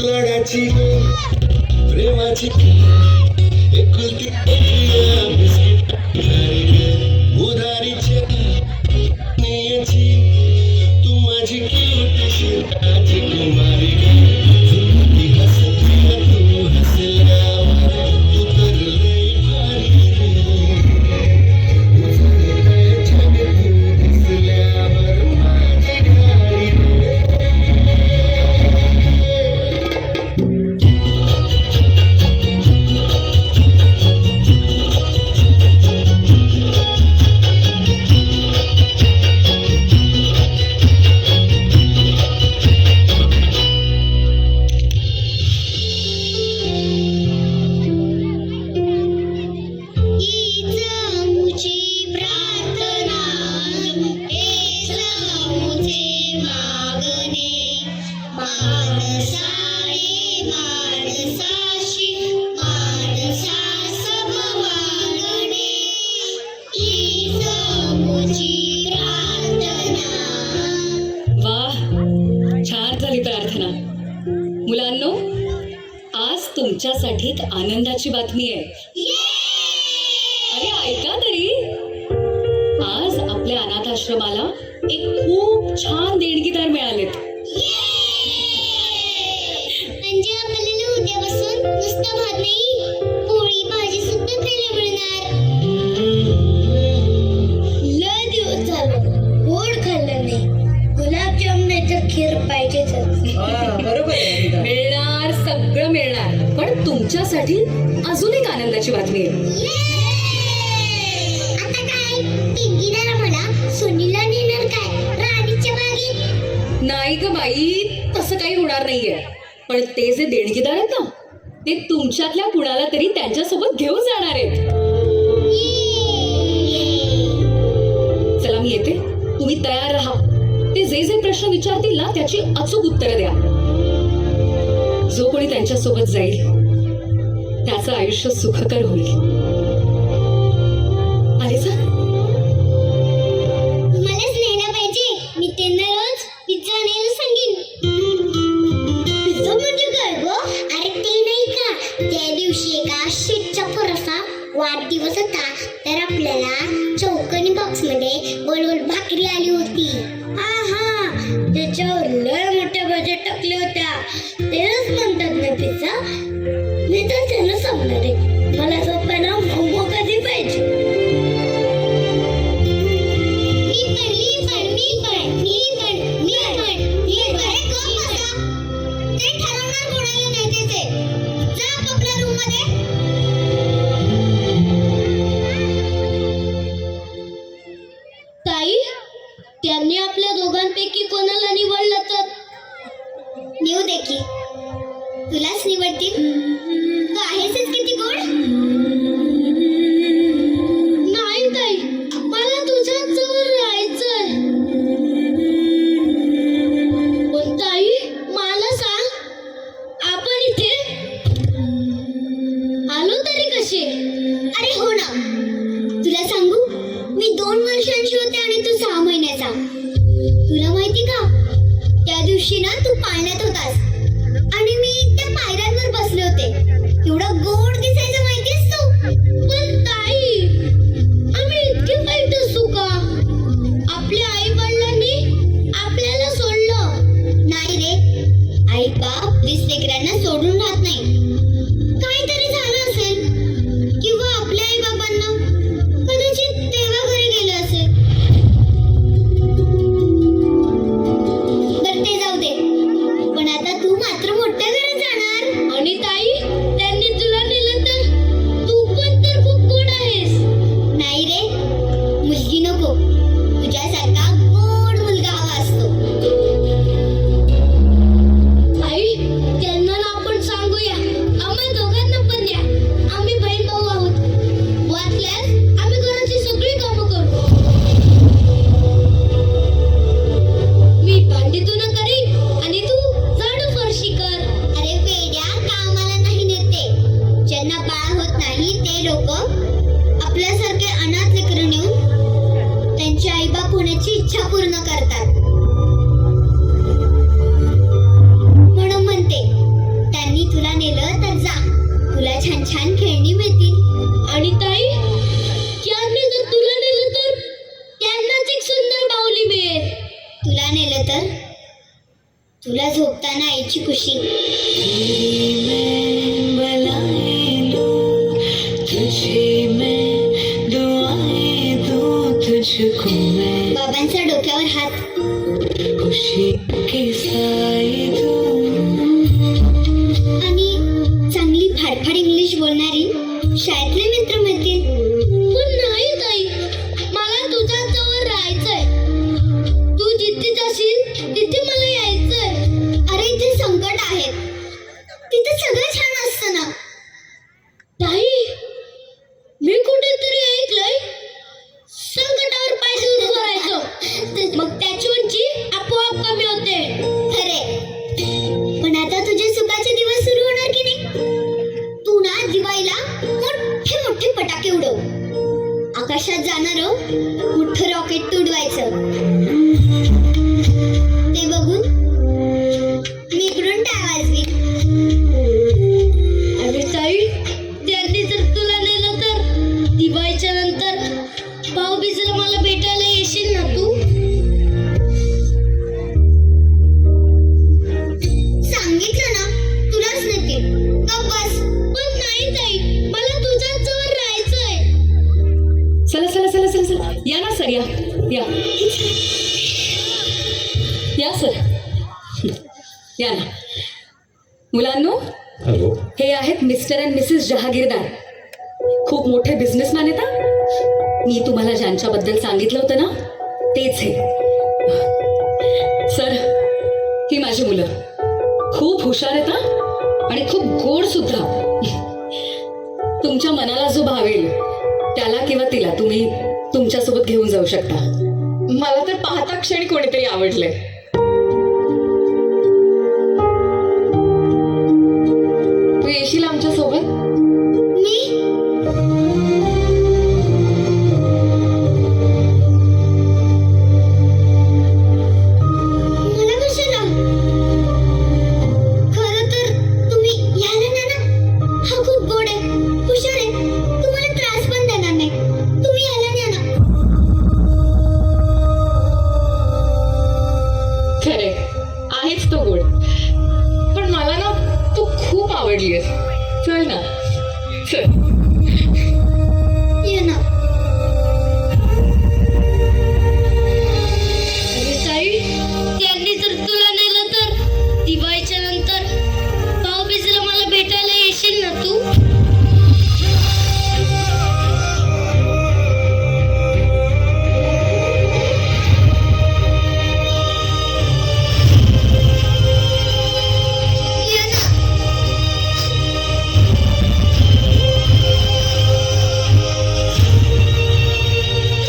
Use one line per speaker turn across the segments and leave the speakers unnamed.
लाडाची प्रेमाची एकुलती उधारीच्या नेयाची तू माझी क्यूटशी राजकुमारी ती हसती ना तू हसल्यावर तू तर लई भारी रे छान तू दिसल्यावर माझी गाडी
मुलांनो, आज तुमच्यासाठी एक आनंदाची बातमी आहे. अरे ऐका तरी, आज आपल्या अनाथ आश्रमाला एक खूप छान देणगीदार मिळालेत.
म्हणजे आपल्याला उद्यापासून नुसतं भात नाही, पोळी भाजी सुद्धा खायला मिळणार. लय दिवस झालं गोड खाल्लं नाही. गुलाबजाम नाही तर खीर पाहिजेच.
मिळणार, सगळं मिळणार. पण तुमच्यासाठी अजून एक आनंदाची बातमी आहे.
आता काय देणगीदार मला सोनीला नेणार काय राणीच्या बागेत?
नाही ग बाई, तसं काही होणार नाहीये. पण ते जे देणगीदार आहेत ना, ते तुमच्यातल्या कुणाला तरी त्यांच्यासोबत घेऊन जाणार आहेत. चला मी येते, तुम्ही तयार राहा. ते जे जे प्रश्न विचारतील ना, त्याची अचूक उत्तरं द्या. जो कोणी त्यांच्या सोबत जाईल त्याचं आयुष्य सुखकर होईल. आले सर,
मलाच न्यायला पाहिजे. मी त्यांना रोज पिझ्झा आणायला सांगेन. पिझ्झा म्हणजे काय गो? अरे ते नाही का, त्या दिवशी एका शेठच्या पोराचा वाढदिवस होता, तर आपल्याला चौकोनी बॉक्स मध्ये गोल गोल भाकरी आली होती. हा, त्याच्यावर लय मोठ्या भाज्या टाकल्या होत्या. तेच म्हणतात ना पिझ्झा. मी तर त्यांना सांगणार आहे, मला सोप्याना मोमो कधी पाहिजे. ताई, त्यांनी आपल्या दोघांपैकी कोणाला निवडलं तर? निवड दे की, तुलाच निवडतील. तू आहेसच किती गोड. नाही ताई, मला तुझ्याच जवळ राहायचंय. पण ताई, मला सांग, आपण इथे आलो तरी कसे? अरे हो ना, तुला सांगू, मी 2 वर्षांची होते आणि तू 6 महिन्याचा. तुला माहिती का, त्या दिवशी ना तू पाळण्यात होतास आणि मी त्या पायऱ्यांवर बसले होते. एवढं गोड दिसायचं माहितीस तू. पण ताई, आम्ही इतके वाईट असू का? आपल्या आई वडिलांनी आपल्याला सोडलं नाही रे. आई बाप लेकरांना सोडून राहत नाही. काहीतरी झालं असेल, किंवा आपल्या आई बाबांना कदाचित देवा घरी गेले असेल. बरं ते जाऊ दे, पण आता तू मात्र मोठ्या घरात जाणार. आणि ताई, त्यांनी तुला नेलं तर तू पण तर खूप गोड आहेस. नाही रे, मुलगी नको, तुझ्यासारखा गोड मुलगा हवा असतो. आई, म्हटलं तर तुला झोपताना आईची खुशी. बाबांचा डोक्यावर हात. आणि चांगली फाडफाड इंग्लिश बोलणारी शाळेतले मित्र मैत्रीण. पण नाही ताई, मला तुझ्या जवळ राहायचंय. तू जिथे जाशील तिथे मला यायचंय. अरे इथे संकट आहेत, तिथे सगळं छान असतं ना. ताई, मी कुठेतरी ऐकलंय संकटावर पाय देऊन करायचं, मग त्याची उंची आपोआप कमी होते. खरे, पण आता तुझे सुखाचे दिवस सुरू होणार की नाही. तू ना दिवाळीला मोठे मोठे फटाके उडव. आकाशात जाणारं मोठं रॉकेट तुडवायचं. ते बघून मी इकडून टाळ वाजवी. अरे ताई, त्यांनी जर तुला नेलं तर दिवाळीच्या नंतर भाऊबीजेला मला भेटायला येशील ना तू. सांगितलं ना तुलाच नेते. बस. पण नाही ताई, मला तुझ्याच जवळ राहायचंय.
चला चला चला चला चला, या ना सर, या या या सर, या ना. मुलांनो,
हॅलो.
हे आहेत मिस्टर अँड मिसेस जहागीरदार. खूप मोठे बिझनेसमॅन आहेत हा. मी तुम्हाला ज्यांच्याबद्दल सांगितलं होतं ना, तेच हे. सर, ही माझी मुलं खूप हुशार आहेत हा, आणि खूप गोड सुद्धा. तुमच्या मनाला जो भावेल त्याला किंवा तिला तुम्ही तुमच्यासोबत घेऊन जाऊ शकता. मला तर पाहता क्षणी कोणीतरी आवडले. तू येशील आमच्या सोबत?
मी मला कशाला? खरं तर तुम्ही याला ना. हा खूप गोड आहे, हुशार आहे, तुम्हाला त्रास पण देणार नाही. तुम्ही याला न्या ना.
खरे, आहेच तो गोड, पण मला ना तू खूप आवडलीस. चल ना, चल.
ये ना. अरे ताई, त्यांनी जर तुला नेलं तर दिवाळीच्या नंतर भाऊबीजेला मला भेटायला येशील ना तू. ये ना.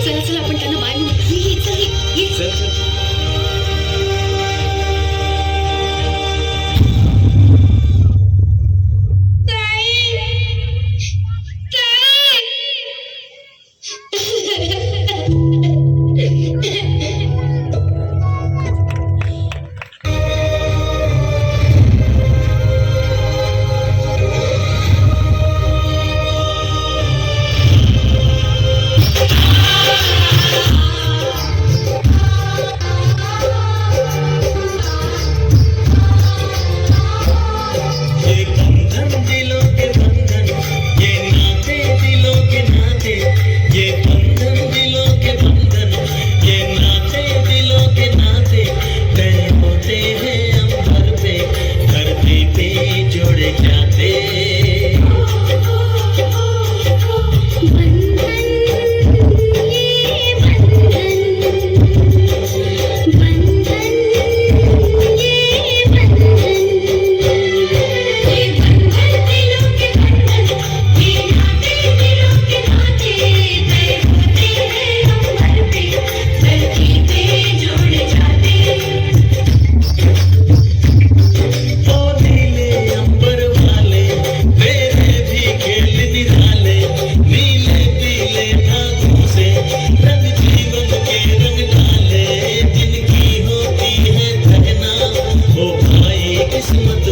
चला चला, आपण त्यांना बाय म्हणू. ये, चल, ये.
चल चल.
ये बंधन दिलों के बंधन, ये नाते दिलों के नाते, ये बंधन दिलों के बंधन, ये नाते दिलों के नाते, तय होते हैं अंबर पे, धरती पे जोड़े जाते. ओ नीले अंबर वाले, मेरे भी खेल निराले, नीले पीले धागों से रंग जीवन के रंग डाले, जिनकी होती है कहना वो भाई किस्मत